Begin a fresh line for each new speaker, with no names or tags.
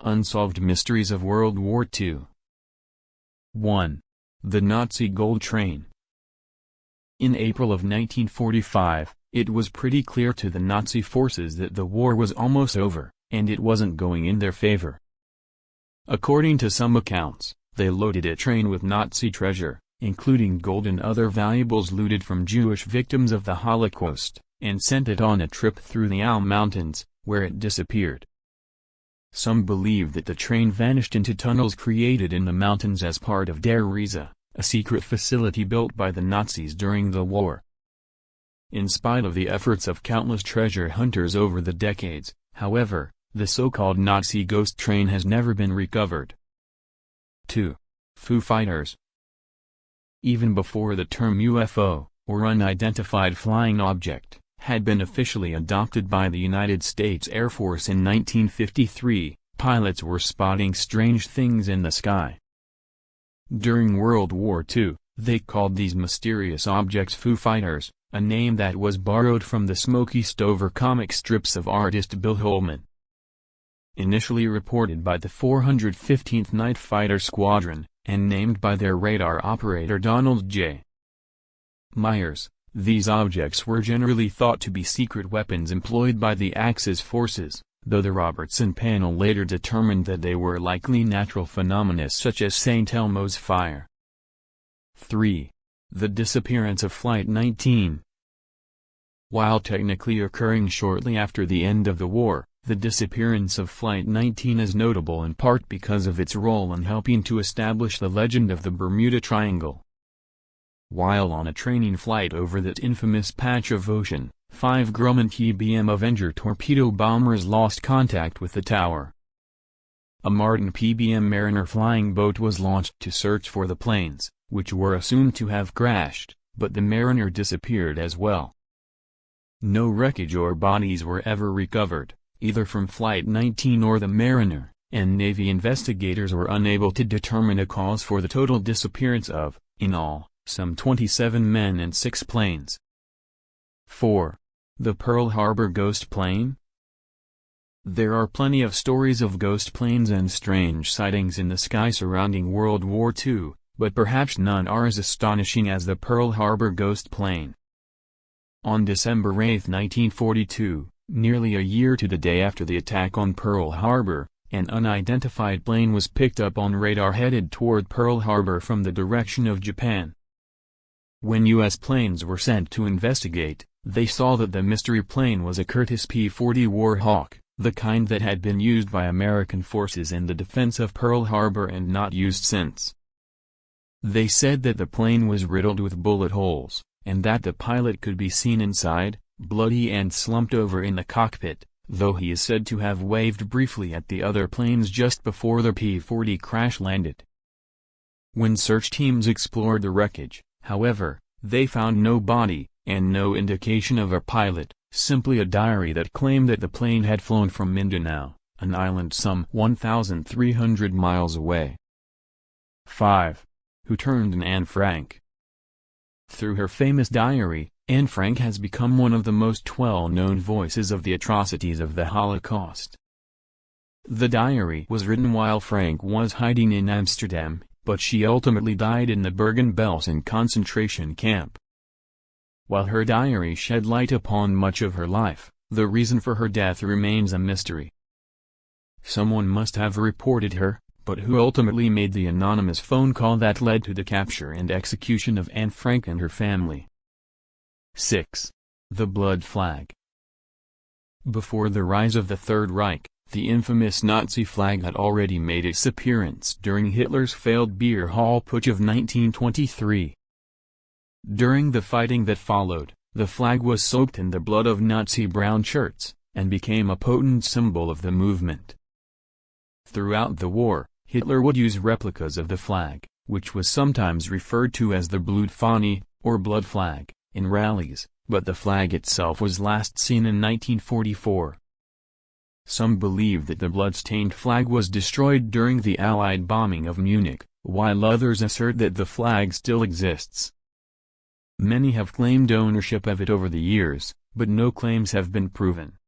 Unsolved Mysteries of World War II. 1. The Nazi Gold Train. In April of 1945, it was pretty clear to the Nazi forces that the war was almost over, and it wasn't going in their favor. According to some accounts, they loaded a train with Nazi treasure, including gold and other valuables looted from Jewish victims of the Holocaust, and sent it on a trip through the Alp Mountains, where it disappeared. Some believe that the train vanished into tunnels created in the mountains as part of Der Riese, a secret facility built by the Nazis during the war. In spite of the efforts of countless treasure hunters over the decades, however, the so-called Nazi ghost train has never been recovered. 2. Foo Fighters. Even before the term UFO, or unidentified flying object, had been officially adopted by the United States Air Force in 1953, pilots were spotting strange things in the sky. During World War II, they called these mysterious objects Foo Fighters, a name that was borrowed from the Smokey Stover comic strips of artist Bill Holman. Initially reported by the 415th Night Fighter Squadron, and named by their radar operator Donald J. Myers, these objects were generally thought to be secret weapons employed by the Axis forces, though the Robertson panel later determined that they were likely natural phenomena such as St. Elmo's fire. 3. The disappearance of Flight 19. While technically occurring shortly after the end of the war, the disappearance of Flight 19 is notable in part because of its role in helping to establish the legend of the Bermuda Triangle. While on a training flight over that infamous patch of ocean, 5 Grumman TBM Avenger torpedo bombers lost contact with the tower. A Martin PBM Mariner flying boat was launched to search for the planes, which were assumed to have crashed, but the Mariner disappeared as well. No wreckage or bodies were ever recovered, either from Flight 19 or the Mariner, and Navy investigators were unable to determine a cause for the total disappearance of, in all, some 27 men and 6 planes. 4. The Pearl Harbor Ghost Plane. There are plenty of stories of ghost planes and strange sightings in the sky surrounding World War II, but perhaps none are as astonishing as the Pearl Harbor Ghost Plane. On December 8, 1942, nearly a year to the day after the attack on Pearl Harbor, an unidentified plane was picked up on radar headed toward Pearl Harbor from the direction of Japan. When U.S. planes were sent to investigate, they saw that the mystery plane was a Curtiss P-40 Warhawk, the kind that had been used by American forces in the defense of Pearl Harbor and not used since. They said that the plane was riddled with bullet holes, and that the pilot could be seen inside, bloody and slumped over in the cockpit, though he is said to have waved briefly at the other planes just before the P-40 crash-landed. When search teams explored the wreckage, however, they found no body, and no indication of a pilot, simply a diary that claimed that the plane had flown from Mindanao, an island some 1,300 miles away. 5. Who turned Anne Frank? Through her famous diary, Anne Frank has become one of the most well-known voices of the atrocities of the Holocaust. The diary was written while Frank was hiding in Amsterdam, but she ultimately died in the Bergen-Belsen concentration camp. While her diary shed light upon much of her life, the reason for her death remains a mystery. Someone must have reported her, but who ultimately made the anonymous phone call that led to the capture and execution of Anne Frank and her family? 6. The Blood Flag. Before the rise of the Third Reich, the infamous Nazi flag had already made its appearance during Hitler's failed beer hall putsch of 1923. During the fighting that followed, the flag was soaked in the blood of Nazi brown shirts, and became a potent symbol of the movement. Throughout the war, Hitler would use replicas of the flag, which was sometimes referred to as the Blutfahne, or blood flag, in rallies, but the flag itself was last seen in 1944. Some believe that the blood-stained flag was destroyed during the Allied bombing of Munich, while others assert that the flag still exists. Many have claimed ownership of it over the years, but no claims have been proven.